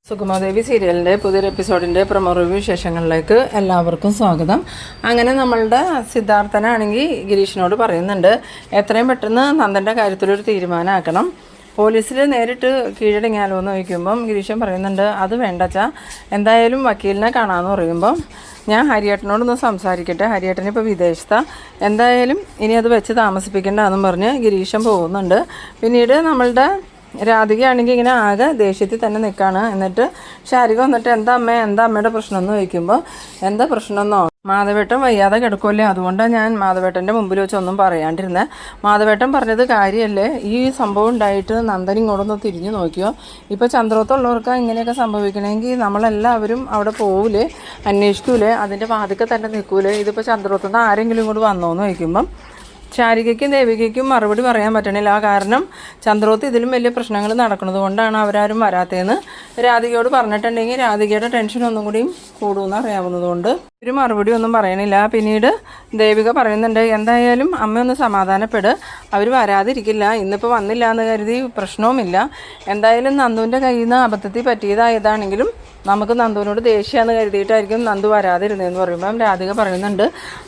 സുകുമാദേവി സീരിയലിൻ്റെ പുതിയൊരു എപ്പിസോഡിൻ്റെ promo review വിശേഷങ്ങളിലേക്ക് എല്ലാവർക്കും സ്വാഗതം. അങ്ങനെ നമ്മളുടെ സിദ്ധാർത്ഥനാണെങ്കിൽ ഗിരീഷിനോട് പറയുന്നുണ്ട്, എത്രയും പെട്ടെന്ന് നന്ദൻ്റെ കാര്യത്തിലൊരു തീരുമാനമാക്കണം, പോലീസിൽ നേരിട്ട് കീഴടങ്ങിയാലോ എന്ന് ചോദിക്കുമ്പം ഗിരീഷൻ പറയുന്നുണ്ട്, അത് വേണ്ടച്ചാ, എന്തായാലും വക്കീലിനെ കാണാമെന്ന് പറയുമ്പം ഞാൻ ഹരിയേട്ടനോടൊന്ന് സംസാരിക്കട്ടെ, ഹരിയേട്ടൻ ഇപ്പോൾ വിദേശത്താണ്, എന്തായാലും ഇനി അത് വെച്ച് താമസിപ്പിക്കേണ്ടതെന്നും പറഞ്ഞ് ഗിരീഷൻ പോകുന്നുണ്ട്. പിന്നീട് നമ്മളുടെ രാധികയാണെങ്കിൽ ഇങ്ങനെ ആകെ ദേഷ്യത്തിൽ തന്നെ നിൽക്കുകയാണ്. എന്നിട്ട് ശാരിക വന്നിട്ട് എന്താ അമ്മയുടെ പ്രശ്നം എന്ന് ചോദിക്കുമ്പോൾ, എന്താ പ്രശ്നമെന്നോ, മാധവേട്ടൻ വയ്യാതെ കിടക്കുമല്ലേ, അതുകൊണ്ടാണ് ഞാൻ മാധവേട്ടൻ്റെ മുമ്പിൽ വെച്ച് ഒന്നും പറയാണ്ടിരുന്നത്. മാധവേട്ടൻ പറഞ്ഞത് കാര്യമല്ലേ, ഈ സംഭവം ഉണ്ടായിട്ട് നന്ദൻ ഇങ്ങോട്ടൊന്ന് തിരിഞ്ഞു നോക്കിയോ, ഇപ്പോൾ ചന്ദ്രോത്തുള്ളവർക്ക് ഇങ്ങനെയൊക്കെ സംഭവിക്കണമെങ്കിൽ നമ്മളെല്ലാവരും അവിടെ പോവില്ലേ, അന്വേഷിക്കൂലേ, അതിൻ്റെ വാതിൽക്ക് തന്നെ നിൽക്കൂലേ, ഇതിപ്പോൾ ചന്ദ്രോത്തുനിന്ന് ആരെങ്കിലും ഇങ്ങോട്ട് വന്നോന്ന് ചോദിക്കുമ്പം ശാരികയ്ക്കും ദേവികയ്ക്കും മറുപടി പറയാൻ പറ്റണില്ല. കാരണം ചന്ദ്രോത്ത് ഇതിലും വലിയ പ്രശ്നങ്ങൾ നടക്കുന്നത് കൊണ്ടാണ് അവരാരും വരാത്തതെന്ന് രാധികയോട് പറഞ്ഞിട്ടുണ്ടെങ്കിൽ രാധികയുടെ ടെൻഷൻ ഒന്നും കൂടിയും കൂടുമെന്ന് അറിയാവുന്നതുകൊണ്ട് ഒരു മറുപടി ഒന്നും പറയണില്ല. പിന്നീട് ദേവിക പറയുന്നുണ്ട്, എന്തായാലും അമ്മയൊന്ന് സമാധാനപ്പെട്, അവർ വരാതിരിക്കില്ല, ഇന്നിപ്പോൾ വന്നില്ല എന്ന് കരുതി പ്രശ്നവുമില്ല, എന്തായാലും നന്ദുവിൻ്റെ കയ്യിൽ നിന്ന് അബദ്ധത്തിൽ പറ്റിയതായതാണെങ്കിലും നമുക്ക് നന്ദുവിനോട് ദേഷ്യമാണെന്ന് കരുതിയിട്ടായിരിക്കും നന്ദു വരാതിരുന്നതെന്ന് പറയുമ്പം രാധിക പറയുന്നുണ്ട്,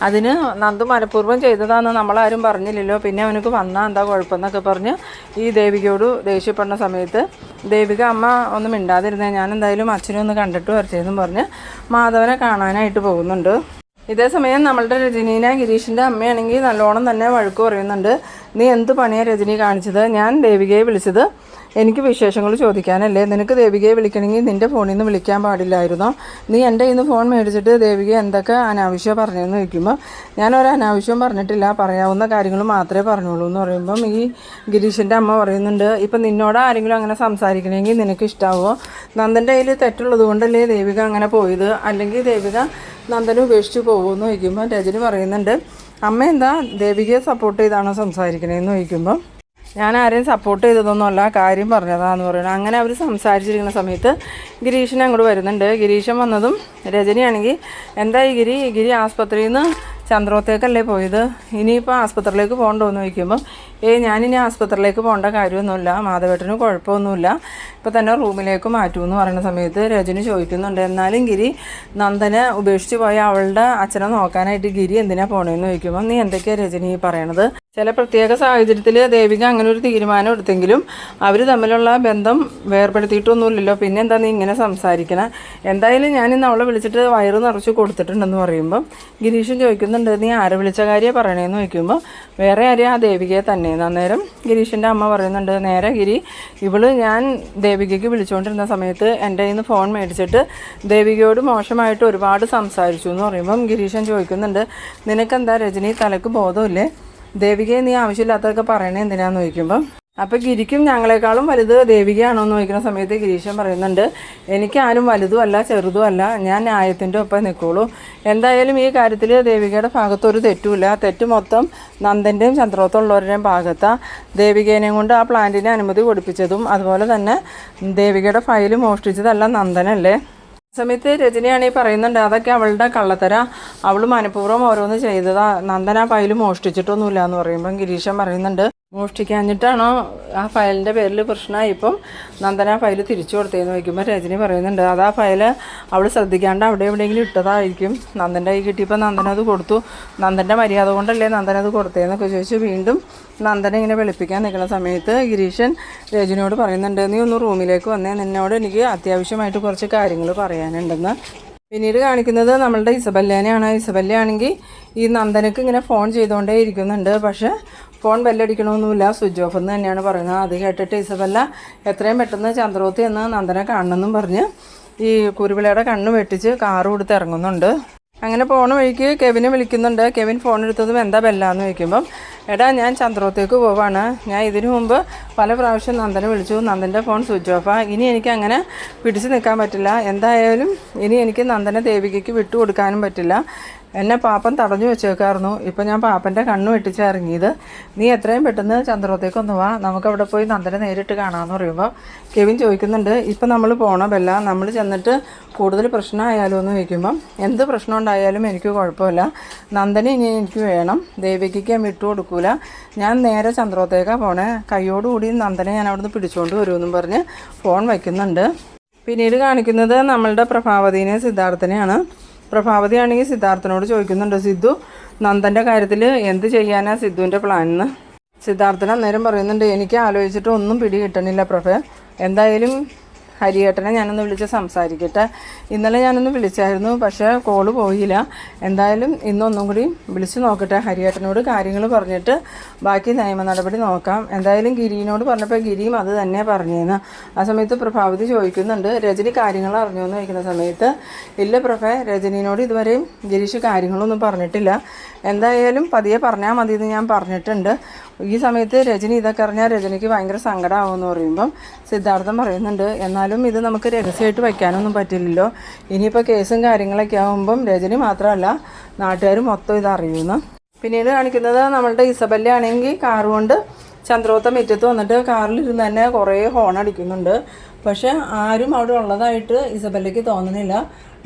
അതിന് നന്ദു മനഃപൂർവ്വം ചെയ്തതാണെന്ന് നമ്മളാരും പറഞ്ഞില്ലല്ലോ, പിന്നെ അവനക്ക് വന്നാൽ എന്താ കുഴപ്പമെന്നൊക്കെ പറഞ്ഞ് ഈ ദേവികയോട് ദേഷ്യപ്പെടുന്ന സമയത്ത് ദേവിക അമ്മ ഒന്നും മിണ്ടാതിരുന്നേ, ഞാൻ എന്തായാലും അച്ഛനെ ഒന്ന് കണ്ടിട്ട് വരച്ചതെന്നും പറഞ്ഞ് മാധവനെ കാണാനായിട്ട് പോകുന്നുണ്ട്. ഇതേ സമയം നമ്മളുടെ രജനീനെ ഗിരീഷിൻ്റെ അമ്മയാണെങ്കിൽ നല്ലോണം തന്നെ വഴക്ക് പറയുന്നുണ്ട്, നീ എന്ത് പണിയാണ് രജനി കാണിച്ചത്, ഞാൻ ദേവികയെ വിളിച്ചത് എനിക്ക് വിശേഷങ്ങൾ ചോദിക്കാനല്ലേ, നിനക്ക് ദേവികയെ വിളിക്കണമെങ്കിൽ നിൻ്റെ ഫോണിൽ നിന്ന് വിളിക്കാൻ പാടില്ലായിരുന്നോ, നീ എൻ്റെ കയ്യിൽ നിന്ന് ഫോൺ മേടിച്ചിട്ട് ദേവിക എന്തൊക്കെ അനാവശ്യം പറഞ്ഞതെന്ന് ചോദിക്കുമ്പോൾ ഞാനൊരു അനാവശ്യം പറഞ്ഞിട്ടില്ല, പറയാവുന്ന കാര്യങ്ങൾ മാത്രമേ പറഞ്ഞോളൂ എന്ന് പറയുമ്പം ഈ ഗിരീഷിൻ്റെ അമ്മ പറയുന്നുണ്ട്, ഇപ്പം നിന്നോട് ആരെങ്കിലും അങ്ങനെ സംസാരിക്കണമെങ്കിൽ നിനക്ക് ഇഷ്ടാവുമോ, നന്ദൻ്റെ കയ്യിൽ തെറ്റുള്ളത് കൊണ്ടല്ലേ ദേവിക അങ്ങനെ പോയത്, അല്ലെങ്കിൽ ദേവിക നന്ദനെ ഉപേക്ഷിച്ച് പോകുമെന്ന് ചോദിക്കുമ്പോൾ രജനി പറയുന്നുണ്ട്, അമ്മ എന്താ ദേവികയെ സപ്പോർട്ട് ചെയ്താണോ സംസാരിക്കണേന്ന് ചോദിക്കുമ്പോൾ ഞാൻ ആരെയും സപ്പോർട്ട് ചെയ്തതൊന്നുമല്ല, കാര്യം പറഞ്ഞതാന്ന് പറയുന്നത്. അങ്ങനെ അവർ സംസാരിച്ചിരിക്കുന്ന സമയത്ത് ഗിരീഷിനെ അങ്ങോട്ട് വരുന്നുണ്ട്. ഗിരീഷൻ വന്നതും രജനിയാണെങ്കിൽ എന്തായി ഗിരി ആസ്പത്രിയിൽ നിന്ന് ചന്ദ്രോത്തേക്കല്ലേ പോയത്, ഇനിയിപ്പോൾ ആസ്പത്രിയിലേക്ക് പോകണ്ടോയെന്ന് ചോദിക്കുമ്പം ഞാനിനി ആസ്പത്രിയിലേക്ക് പോകേണ്ട കാര്യമൊന്നുമില്ല, മാധവേട്ടന് കുഴപ്പമൊന്നുമില്ല, ഇപ്പോൾ തന്നെ റൂമിലേക്ക് മാറ്റുമെന്ന് പറയുന്ന സമയത്ത് രജനി ചോദിക്കുന്നുണ്ട്, എന്നാലും ഗിരി നന്ദനെ ഉപേക്ഷിച്ച് പോയ അവളുടെ അച്ഛനെ നോക്കാനായിട്ട് ഗിരി എന്തിനാണ് പോകണമെന്ന് ചോദിക്കുമ്പോൾ നീ എന്തൊക്കെയാണ് രജനി പറയണത്, ചില പ്രത്യേക സാഹചര്യത്തിൽ ദേവിക അങ്ങനെ ഒരു തീരുമാനം എടുത്തെങ്കിലും അവർ തമ്മിലുള്ള ബന്ധം വേർപെടുത്തിയിട്ടൊന്നുമില്ലല്ലോ, പിന്നെ എന്താ നീ ഇങ്ങനെ സംസാരിക്കണം, എന്തായാലും ഞാനിന്ന് അവളെ വിളിച്ചിട്ട് വയറ് നിറച്ച് കൊടുത്തിട്ടുണ്ടെന്ന് പറയുമ്പം ഗിരീഷൻ ചോദിക്കുന്നുണ്ട്, നീ ആരെ വിളിച്ച കാര്യമാണ് പറയണേന്ന് ചോദിക്കുമ്പോൾ വേറെ ആരെയും ആ ദേവികയെ തന്നെ. അന്നേരം ഗിരീഷിൻ്റെ അമ്മ പറയുന്നുണ്ട്, നേരെ ഗിരി ഞാൻ ദേവികയ്ക്ക് വിളിച്ചുകൊണ്ടിരുന്ന സമയത്ത് എൻ്റെ കയ്യിൽ നിന്ന് ഫോൺ മേടിച്ചിട്ട് ദേവികയോട് മോശമായിട്ട് ഒരുപാട് സംസാരിച്ചു എന്ന് പറയുമ്പം ഗിരീഷൻ ചോദിക്കുന്നുണ്ട്, നിനക്കെന്താ രജനി തലക്ക് ബോധമില്ലേ, ദേവികയെ നീ ആവശ്യമില്ലാത്തതൊക്കെ പറയണേ എന്തിനാന്ന് ചോദിക്കുമ്പം അപ്പോൾ ഗിരിക്കും ഞങ്ങളെക്കാളും വലുത് ദേവികയാണോ എന്ന് ചോദിക്കുന്ന സമയത്ത് ഗിരീഷൻ പറയുന്നുണ്ട്, എനിക്ക് ആരും വലുതും അല്ല ചെറുതും അല്ല, ഞാൻ ന്യായത്തിൻ്റെ ഒപ്പം നിൽക്കുള്ളൂ, എന്തായാലും ഈ കാര്യത്തിൽ ദേവികയുടെ ഭാഗത്തൊരു തെറ്റുമില്ല, തെറ്റ് മൊത്തം നന്ദൻ്റെയും ചന്ദ്രോത്തുള്ളവരുടെയും ഭാഗത്താണ്, ദേവികേനെയും കൊണ്ട് ആ പ്ലാന്റിന് അനുമതി കൊടുപ്പിച്ചതും അതുപോലെ തന്നെ ദേവികയുടെ ഫയൽ മോഷ്ടിച്ചതെല്ലാം നന്ദനല്ലേ. സമയത്ത് രജനിയാണെങ്കിൽ പറയുന്നുണ്ട്, അതൊക്കെ അവളുടെ കള്ളത്തര, അവൾ മനഃപൂർവ്വം ഓരോന്ന് ചെയ്തതാ, നന്ദൻ ആ ഫയൽ മോഷ്ടിച്ചിട്ടൊന്നുമില്ല എന്ന് പറയുമ്പം ഗിരീഷൻ പറയുന്നുണ്ട്, മോഷ്ടിക്കാഞ്ഞിട്ടാണോ ആ ഫയലിൻ്റെ പേരിൽ പ്രശ്നമായി ഇപ്പം നന്ദന ആ ഫയൽ തിരിച്ചു കൊടുത്തതെന്ന് വയ്ക്കുമ്പോൾ രജനി പറയുന്നുണ്ട്, അത് ആ ഫയൽ അവൾ ശ്രദ്ധിക്കാണ്ട് അവിടെ എവിടെയെങ്കിലും ഇട്ടതായിരിക്കും, നന്ദൻ്റെ കൈ കിട്ടിയപ്പോൾ നന്ദനത് കൊടുത്തു, നന്ദൻ്റെ മര്യാദ കൊണ്ടല്ലേ നന്ദനത് കൊടുത്തതെന്നൊക്കെ ചോദിച്ച് വീണ്ടും നന്ദനെ ഇങ്ങനെ വെളുപ്പിക്കാൻ നിൽക്കുന്ന സമയത്ത് ഗിരീഷൻ രജനിയോട് പറയുന്നുണ്ട്, നീ ഒന്ന് റൂമിലേക്ക് വന്നേ, നിന്നോട് എനിക്ക് അത്യാവശ്യമായിട്ട് കുറച്ച് കാര്യങ്ങൾ പറയാനുണ്ടെന്ന്. പിന്നീട് കാണിക്കുന്നത് നമ്മളുടെ ഇസബല്ലേനെയാണ്. ഇസബല്ലയാണെങ്കിൽ ഈ നന്ദനക്ക് ഇങ്ങനെ ഫോൺ ചെയ്തുകൊണ്ടേ ഇരിക്കുന്നുണ്ട്, പക്ഷേ ഫോൺ ബെല്ലടിക്കണമൊന്നുമില്ല, സ്വിച്ച് ഓഫ് എന്ന് തന്നെയാണ് പറയുന്നത്. അത് കേട്ടിട്ട് ഇസബല്ല എത്രയും പെട്ടെന്ന് ചന്ദ്രോത്തി എന്ന് നന്ദനെ കാണണമെന്നും പറഞ്ഞ് ഈ കുരുവിളയുടെ കണ്ണ് വെട്ടിച്ച് കാറ് കൊടുത്ത് ഇറങ്ങുന്നുണ്ട്. അങ്ങനെ പോണ വഴിക്ക് കെവിനെ വിളിക്കുന്നുണ്ട്. കെവിൻ ഫോൺ എടുത്തതും എന്താ ബെല്ലാന്ന് ചോദിക്കുമ്പം, എടാ ഞാൻ ചന്ദ്രോത്തേക്ക് പോവാണ്, ഞാൻ ഇതിനു മുമ്പ് പല പ്രാവശ്യം നന്ദനെ വിളിച്ചു, നന്ദൻ്റെ ഫോൺ സ്വിച്ച് ഓഫാണ്, ഇനി എനിക്ക് അങ്ങനെ പിടിച്ച് നിൽക്കാൻ പറ്റില്ല, എന്തായാലും ഇനി എനിക്ക് നന്ദനെ ദേവികയ്ക്ക് വിട്ടു കൊടുക്കാനും പറ്റില്ല, എന്നെ പാപ്പൻ തടഞ്ഞു വെച്ചേക്കായിരുന്നു, ഇപ്പം ഞാൻ പാപ്പൻ്റെ കണ്ണ് വെട്ടിച്ചിറങ്ങിയത്, നീ എത്രയും പെട്ടെന്ന് ചന്ദ്രോത്തേക്കൊന്ന് വാ, നമുക്കവിടെ പോയി നന്ദനെ നേരിട്ട് കാണാമെന്ന് പറയുമ്പോൾ കെവിൻ ചോദിക്കുന്നുണ്ട്, ഇപ്പം നമ്മൾ പോകണ ബെല്ല, നമ്മൾ ചെന്നിട്ട് കൂടുതൽ പ്രശ്നമായാലോ എന്ന് ചോദിക്കുമ്പം എന്ത് പ്രശ്നം ഉണ്ടായാലും എനിക്ക് കുഴപ്പമില്ല, നന്ദനെ ഇനി എനിക്ക് വേണം, ദേവികയ്ക്ക് ഞാൻ വിട്ടു കൊടുക്കൂല, ഞാൻ നേരെ ചന്ദ്രോത്തേക്കാണ് പോണേ, കൈയോടുകൂടി നന്ദനെ ഞാൻ അവിടുന്ന് പിടിച്ചുകൊണ്ട് വരുമെന്നും പറഞ്ഞ് ഫോൺ വയ്ക്കുന്നുണ്ട്. പിന്നീട് കാണിക്കുന്നത് നമ്മളുടെ പ്രഭാവതിനെ സിദ്ധാർത്ഥനെയാണ്. പ്രഭാവതി ആണെങ്കിൽ സിദ്ധാർത്ഥനോട് ചോദിക്കുന്നുണ്ട്, സിദ്ധു നന്ദൻ്റെ കാര്യത്തിൽ എന്ത് ചെയ്യാനാ സിദ്ധുവിൻ്റെ പ്ലാൻ എന്ന്. സിദ്ധാർത്ഥൻ അന്നേരം പറയുന്നുണ്ട്, എനിക്ക് ആലോചിച്ചിട്ട് ഒന്നും പിടി കിട്ടണില്ല പ്രഭേ. എന്തായാലും ഹരിയേട്ടനെ ഞാനൊന്ന് വിളിച്ച് സംസാരിക്കട്ടെ. ഇന്നലെ ഞാനൊന്ന് വിളിച്ചായിരുന്നു, പക്ഷേ കോള് പോയില്ല. എന്തായാലും ഇന്നൊന്നും കൂടി വിളിച്ച് നോക്കട്ടെ. ഹരിയേട്ടനോട് കാര്യങ്ങൾ പറഞ്ഞിട്ട് ബാക്കി നിയമ നടപടി നോക്കാം. എന്തായാലും ഗിരിനോട് പറഞ്ഞപ്പോൾ ഗിരിയും അത് തന്നെ പറഞ്ഞേന്ന്. ആ സമയത്ത് പ്രഭാവതി ചോദിക്കുന്നുണ്ട്, രജനി കാര്യങ്ങൾ അറിഞ്ഞു എന്ന് ചോദിക്കുന്ന സമയത്ത്, ഇല്ല പ്രഭേ, രജനീനോട് ഇതുവരെയും ഗിരീഷ് കാര്യങ്ങളൊന്നും പറഞ്ഞിട്ടില്ല. എന്തായാലും പതിയെ പറഞ്ഞാൽ മതി എന്ന് ഞാൻ പറഞ്ഞിട്ടുണ്ട്. ഈ സമയത്ത് രജനി ഇതൊക്കെ അറിഞ്ഞാൽ രജനിക്ക് ഭയങ്കര സങ്കടമാകുമെന്ന് പറയുമ്പം സിദ്ധാർത്ഥൻ പറയുന്നുണ്ട്, എന്നാലും ഇത് നമുക്ക് രഹസ്യമായിട്ട് വയ്ക്കാനൊന്നും പറ്റില്ലല്ലോ. ഇനിയിപ്പോൾ കേസും കാര്യങ്ങളൊക്കെ ആകുമ്പം രജനി മാത്രമല്ല നാട്ടുകാർ മൊത്തം ഇത് അറിയുന്നു. പിന്നീട് കാണിക്കുന്നത് നമ്മളുടെ ഇസബല്ല ആണെങ്കിൽ കാറ് കൊണ്ട് ചന്ദ്രോത്ത മുറ്റത്ത് വന്നിട്ട് കാറിലിരുന്ന് തന്നെ കുറേ ഹോൺ അടിക്കുന്നുണ്ട്. പക്ഷെ ആരും അവിടെ ഉള്ളതായിട്ട് ഇസബല്ലയ്ക്ക് തോന്നുന്നില്ല.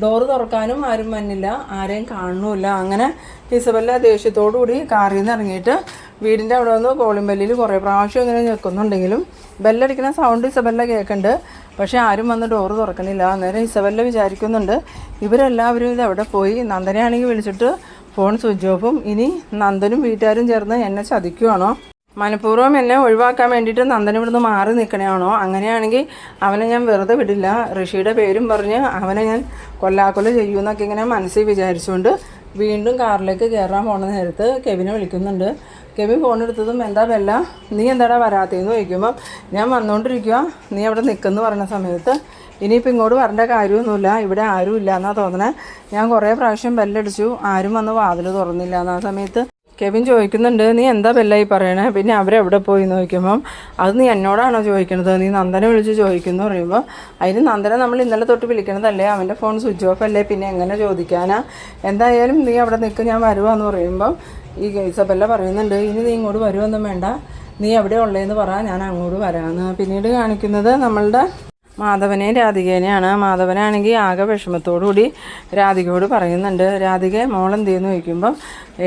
ഡോറ് തുറക്കാനും ആരും വന്നില്ല, ആരെയും കാണുന്നുമില്ല. അങ്ങനെ ഇസബല്ല ദേഷ്യത്തോടുകൂടി കാറിൽ നിന്ന് ഇറങ്ങിയിട്ട് വീടിൻ്റെ അവിടെ വന്ന് കോളിംഗ് ബെല്ലിൽ കുറേ പ്രാവശ്യം ഇങ്ങനെ നിൽക്കുന്നുണ്ടെങ്കിലും ബെല്ലടിക്കുന്ന സൗണ്ട് ഇസബല്ല കേൾക്കുന്നുണ്ട്. പക്ഷേ ആരും വന്ന് ഡോറ് തുറക്കണില്ല. അന്നേരം ഇസബല്ല വിചാരിക്കുന്നുണ്ട്, ഇവരെല്ലാവരും ഇതെവിടെ പോയി. നന്ദനെയാണെങ്കിൽ വിളിച്ചിട്ട് ഫോൺ സ്വിച്ച് ഓഫും. ഇനി നന്ദനും വീട്ടുകാരും ചേർന്ന് എന്നെ ചതിക്കുവാണോ, മനഃപൂർവ്വം എന്നെ ഒഴിവാക്കാൻ വേണ്ടിയിട്ട് നന്ദൻ ഇവിടുന്ന് മാറി നിൽക്കണയാണോ? അങ്ങനെയാണെങ്കിൽ അവനെ ഞാൻ വെറുതെ വിടില്ല, ഋഷിയുടെ പേരും പറഞ്ഞ് അവനെ ഞാൻ കൊല്ലാക്കൊല ചെയ്യുമെന്നൊക്കെ ഇങ്ങനെ മനസ്സിൽ വിചാരിച്ചുകൊണ്ട് വീണ്ടും കാറിലേക്ക് കയറാൻ പോണ നേരത്ത് കെവിനെ വിളിക്കുന്നുണ്ട്. കെവിൻ ഫോൺ എടുത്തതും, എന്താ ബെല്ല, നീ എന്താടാ വരാത്തതെന്ന് ചോദിക്കുമ്പം, ഞാൻ വന്നുകൊണ്ടിരിക്കുക, നീ അവിടെ നിൽക്കുമെന്ന് പറഞ്ഞ സമയത്ത്, ഇനിയിപ്പോൾ ഇങ്ങോട്ട് വരേണ്ട കാര്യമൊന്നുമില്ല, ഇവിടെ ആരും ഇല്ല എന്നാണ് തോന്നണേ. ഞാൻ കുറേ പ്രാവശ്യം ബെല്ലടിച്ചു, ആരും വന്ന് വാതിൽ തുറന്നില്ല. എന്നാ സമയത്ത് കെവിൻ ചോദിക്കുന്നുണ്ട്, നീ എന്താ ബെല്ലായി പറയണേ, പിന്നെ അവരെവിടെ പോയി എന്ന് ചോദിക്കുമ്പം, അത് നീ എന്നോടാണോ ചോദിക്കണത്, നീ നന്ദനെ വിളിച്ച് ചോദിക്കുമെന്ന് പറയുമ്പോൾ, അതിന് നന്ദനെ നമ്മൾ ഇന്നലെ തൊട്ട് വിളിക്കണതല്ലേ, അവൻ്റെ ഫോൺ സ്വിച്ച് ഓഫ് അല്ലേ, പിന്നെ എങ്ങനെ ചോദിക്കാനാ. എന്തായാലും നീ അവിടെ നിൽക്കുക, ഞാൻ വരുവാന്ന് പറയുമ്പം ഈ ഇസബല്ല പറയുന്നുണ്ട്, ഇനി നീ ഇങ്ങോട്ട് വരുമൊന്നും വേണ്ട, നീ എവിടെ ഉള്ളതെന്ന് പറ, ഞാൻ അങ്ങോട്ട് വരാമെന്ന്. പിന്നീട് കാണിക്കുന്നത് നമ്മളുടെ മാധവനെയും രാധികേനെയാണ്. മാധവനാണെങ്കിൽ ആകെ വിഷമത്തോടുകൂടി രാധികയോട് പറയുന്നുണ്ട്, രാധിക മോളെന്ത് ചെയ്യുന്നു ചോദിക്കുമ്പം,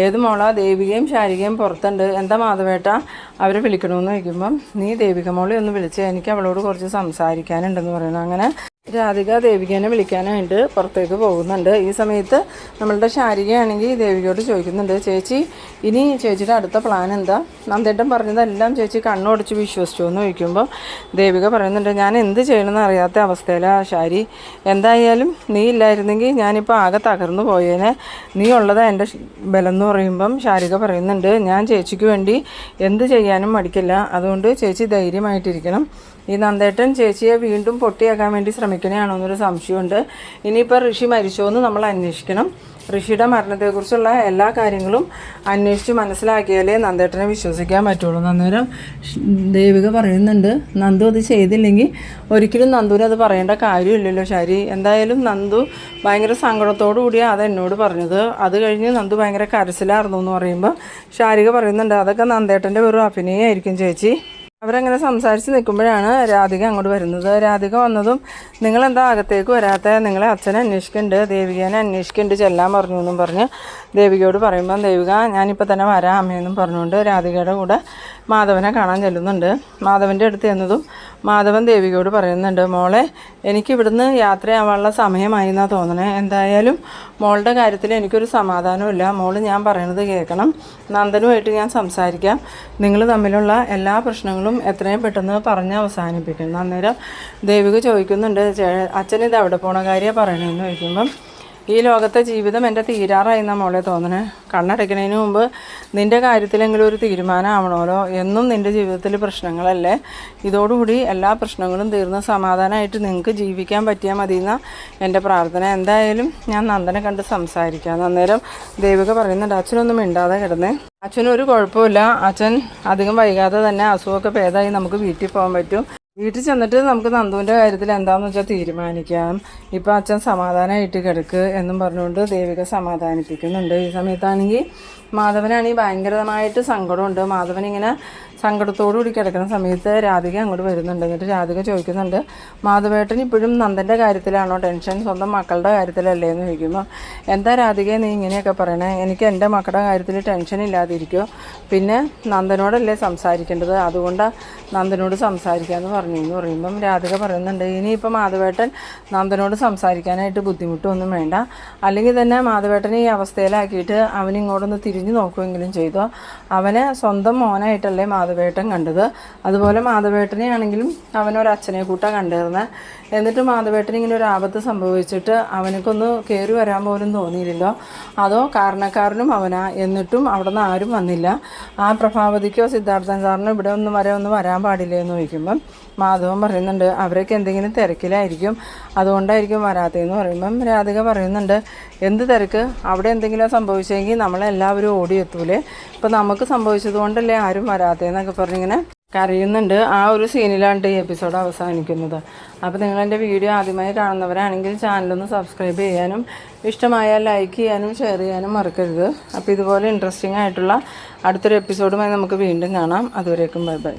ഏത് മോളാ, ദേവികയും ശാരികയും പുറത്തുണ്ട്, എന്താ മാധവേട്ട അവരെ വിളിക്കണമെന്ന് ചോദിക്കുമ്പം, നീ ദേവിക മോളെ ഒന്ന് വിളിച്ച്, എനിക്ക് അവളോട് കുറച്ച് സംസാരിക്കാനുണ്ടെന്ന് പറയുന്നു. അങ്ങനെ രാധിക ദേവികേനെ വിളിക്കാനായിട്ട് പുറത്തേക്ക് പോകുന്നുണ്ട്. ഈ സമയത്ത് നമ്മളുടെ ശാരികയാണെങ്കിൽ ദേവികയോട് ചോദിക്കുന്നുണ്ട്, ചേച്ചി ഇനി ചേച്ചിയുടെ അടുത്ത പ്ലാൻ എന്താ, നന്ദേട്ടൻ പറഞ്ഞതെല്ലാം ചേച്ചി കണ്ണോടിച്ച് വിശ്വസിച്ചു എന്ന് ചോദിക്കുമ്പോൾ ദേവിക പറയുന്നുണ്ട്, ഞാൻ എന്ത് ചെയ്യണമെന്ന് അറിയാത്ത അവസ്ഥയിലാണ് ശാരി. എന്തായാലും നീ ഇല്ലായിരുന്നെങ്കിൽ ഞാനിപ്പോൾ ആകെ തകർന്നു പോയേനെ, നീ ഉള്ളത് എൻ്റെ ബലം എന്ന് പറയുമ്പം ശാരിക പറയുന്നുണ്ട്, ഞാൻ ചേച്ചിക്ക് വേണ്ടി എന്ത് ചെയ്യാനും മടിക്കില്ല, അതുകൊണ്ട് ചേച്ചി ധൈര്യമായിട്ടിരിക്കണം. ഈ നന്ദേട്ടൻ ചേച്ചിയെ വീണ്ടും പൊട്ടിയാക്കാൻ വേണ്ടി ശ്രമിക്കണയാണോ എന്നൊരു സംശയമുണ്ട്. ഇനിയിപ്പോൾ ഋഷി മരിച്ചോ എന്ന് നമ്മൾ അന്വേഷിക്കണം. ഋഷിയുടെ മരണത്തെക്കുറിച്ചുള്ള എല്ലാ കാര്യങ്ങളും അന്വേഷിച്ച് മനസ്സിലാക്കിയാലേ നന്ദേട്ടനെ വിശ്വസിക്കാൻ പറ്റുള്ളൂ. അന്നേരം ദേവിക പറയുന്നുണ്ട്, നന്ദു അത് ചെയ്തില്ലെങ്കിൽ ഒരിക്കലും നന്ദുവിന് അത് പറയേണ്ട കാര്യമില്ലല്ലോ ശരി. എന്തായാലും നന്ദു ഭയങ്കര സങ്കടത്തോടു കൂടിയാണ് അത് എന്നോട് പറഞ്ഞത്. അത് കഴിഞ്ഞ് നന്ദു ഭയങ്കര കരച്ചിലായിരുന്നു എന്ന് പറയുമ്പോൾ ശാരിക പറയുന്നുണ്ട്, അതൊക്കെ നന്ദേട്ടൻ്റെ വെറും അഭിനയമായിരിക്കും ചേച്ചി. അവരങ്ങനെ സംസാരിച്ച് നിൽക്കുമ്പോഴാണ് രാധിക അങ്ങോട്ട് വരുന്നത്. രാധിക വന്നതും, നിങ്ങളെന്താ അകത്തേക്ക് വരാത്ത, നിങ്ങളെ അച്ഛനെ അന്വേഷിക്കുന്നുണ്ട്, ദേവികേനെ അന്വേഷിക്കുന്നുണ്ട്, ചെല്ലാൻ പറഞ്ഞു എന്നും പറഞ്ഞ് ദേവികയോട് പറയുമ്പം ദേവിക ഞാനിപ്പോൾ തന്നെ വരാം അമ്മയെന്നും പറഞ്ഞുകൊണ്ട് രാധികയുടെ കൂടെ മാധവനെ കാണാൻ ചെല്ലുന്നുണ്ട്. മാധവൻ്റെ അടുത്ത് ചെന്നതും മാധവൻ ദേവികയോട് പറയുന്നുണ്ട്, മോളെ എനിക്കിവിടുന്ന് യാത്രയാവാനുള്ള സമയമായി എന്നാണ് തോന്നണേ. എന്തായാലും മോളുടെ കാര്യത്തിൽ എനിക്കൊരു സമാധാനമില്ല. മോൾ ഞാൻ പറയണത് കേൾക്കണം. നന്ദനുമായിട്ട് ഞാൻ സംസാരിക്കാം. നിങ്ങൾ തമ്മിലുള്ള എല്ലാ പ്രശ്നങ്ങളും എത്രയും പെട്ടെന്ന് പറഞ്ഞ് അവസാനിപ്പിക്കണം. അന്നേരം ദേവിക ചോദിക്കുന്നുണ്ട്, അച്ഛനിത് എവിടെ പോണ കാര്യമാണ് പറയണതെന്ന് ചോദിക്കുമ്പം, ഈ ലോകത്തെ ജീവിതം എൻ്റെ തീരാറായിരുന്ന മോളെ തോന്നണേ. കണ്ണടയ്ക്കുന്നതിന് മുമ്പ് നിൻ്റെ കാര്യത്തിലെങ്കിലും ഒരു തീരുമാനമാവണമല്ലോ. എന്നും നിൻ്റെ ജീവിതത്തിൽ പ്രശ്നങ്ങളല്ലേ. ഇതോടുകൂടി എല്ലാ പ്രശ്നങ്ങളും തീർന്ന് സമാധാനമായിട്ട് നിങ്ങൾക്ക് ജീവിക്കാൻ പറ്റിയാൽ മതി എന്നാണ് എൻ്റെ പ്രാർത്ഥന. എന്തായാലും ഞാൻ നന്ദനെ കണ്ട് സംസാരിക്കാം. അന്നേരം ദേവിക പറയുന്നുണ്ട്, അച്ഛനൊന്നും മിണ്ടാതെ കിടന്നേ, അച്ഛനൊരു കുഴപ്പമില്ല, അച്ഛൻ അധികം വൈകാതെ തന്നെ അസുഖമൊക്കെ ഭേദമായി നമുക്ക് വീട്ടിൽ പോകാൻ പറ്റും. വീട്ടിൽ ചെന്നിട്ട് നമുക്ക് നന്ദുവിൻ്റെ കാര്യത്തിൽ എന്താണെന്ന് വെച്ചാൽ തീരുമാനിക്കാം. ഇപ്പോൾ അച്ഛൻ സമാധാനമായിട്ട് കിടക്ക് എന്നും പറഞ്ഞുകൊണ്ട് ദേവിക സമാധാനിപ്പിക്കുന്നുണ്ട്. ഈ സമയത്താണെങ്കിൽ മാധവനാണെങ്കിൽ ഭയങ്കരമായിട്ട് സങ്കടമുണ്ട്. മാധവനിങ്ങനെ സങ്കടത്തോടുകൂടി കിടക്കുന്ന സമയത്ത് രാധിക അങ്ങോട്ട് വരുന്നുണ്ട്. എന്നിട്ട് രാധിക ചോദിക്കുന്നുണ്ട്, മാധവേട്ടൻ ഇപ്പോഴും നന്ദൻ്റെ കാര്യത്തിലാണോ ടെൻഷൻ, സ്വന്തം മക്കളുടെ കാര്യത്തിലല്ലേ എന്ന് ചോദിക്കുമ്പോൾ, എന്താ രാധിക നീ ഇങ്ങനെയൊക്കെ പറയണേ, എനിക്ക് എൻ്റെ മക്കളുടെ കാര്യത്തിൽ ടെൻഷൻ ഇല്ലാതിരിക്കുമോ, പിന്നെ നന്ദനോടല്ലേ സംസാരിക്കേണ്ടത്, അതുകൊണ്ടാണ് നന്ദനോട് സംസാരിക്കാമെന്ന് പറഞ്ഞു എന്ന് പറയുമ്പം രാധിക പറയുന്നുണ്ട്, ഇനിയിപ്പോൾ മാധവേട്ടൻ നന്ദനോട് സംസാരിക്കാനായിട്ട് ബുദ്ധിമുട്ടൊന്നും വേണ്ട, അല്ലെങ്കിൽ തന്നെ മാധവേട്ടനെ ഈ അവസ്ഥയിലാക്കിയിട്ട് അവനിങ്ങോട്ടൊന്ന് തിരിഞ്ഞു നോക്കുമെങ്കിലും ചെയ്തോ. അവനെ സ്വന്തം മോനായിട്ടല്ലേ മാധവേട്ടൻ കണ്ടത്, അതുപോലെ മാധവേട്ടനെ ആണെങ്കിലും അവനൊരച്ഛനെ കൂട്ടാണ് കണ്ടിരുന്നത്. എന്നിട്ട് മാധവേട്ടൻ ഇങ്ങനെ ഒരു ആപത്ത് സംഭവിച്ചിട്ട് അവനക്കൊന്ന് കയറി വരാൻ പോലും തോന്നിയില്ലല്ലോ, അതോ കാരണക്കാരനും അവനാ, എന്നിട്ടും അവിടെ നിന്ന് ആരും വന്നില്ല. ആ പ്രഭാവതിക്കോ സിദ്ധാർത്ഥൻ സാറിനോ ഇവിടെ ഒന്ന് വരാൻ പാടില്ലേ എന്ന് ചോദിക്കുമ്പം മാധവൻ പറയുന്നുണ്ട്, അവരൊക്കെ എന്തെങ്കിലും തിരക്കിലായിരിക്കും, അതുകൊണ്ടായിരിക്കും വരാത്തതെന്ന് പറയുമ്പം രാധിക പറയുന്നുണ്ട്, എന്ത് തിരക്ക്, അവിടെ എന്തെങ്കിലും സംഭവിച്ചെങ്കിൽ നമ്മളെല്ലാവരും ഓടിയെത്തൂലേ, ഇപ്പം നമുക്ക് സംഭവിച്ചത് കൊണ്ടല്ലേ ആരും വരാത്തതെന്നൊക്കെ പറഞ്ഞിങ്ങനെ കരയുന്നുണ്ട്. ആ ഒരു സീനിലാണ് ഈ എപ്പിസോഡ് അവസാനിക്കുന്നത്. അപ്പോൾ നിങ്ങളെൻ്റെ വീഡിയോ ആദ്യമായി കാണുന്നവരാണെങ്കിൽ ചാനലൊന്ന് സബ്സ്ക്രൈബ് ചെയ്യാനും ഇഷ്ടമായാൽ ലൈക്ക് ചെയ്യാനും ഷെയർ ചെയ്യാനും മറക്കരുത്. അപ്പോൾ ഇതുപോലെ ഇൻട്രസ്റ്റിംഗ് ആയിട്ടുള്ള അടുത്തൊരു എപ്പിസോഡുമായി നമുക്ക് വീണ്ടും കാണാം. അതുവരേക്കും ബൈ ബൈ.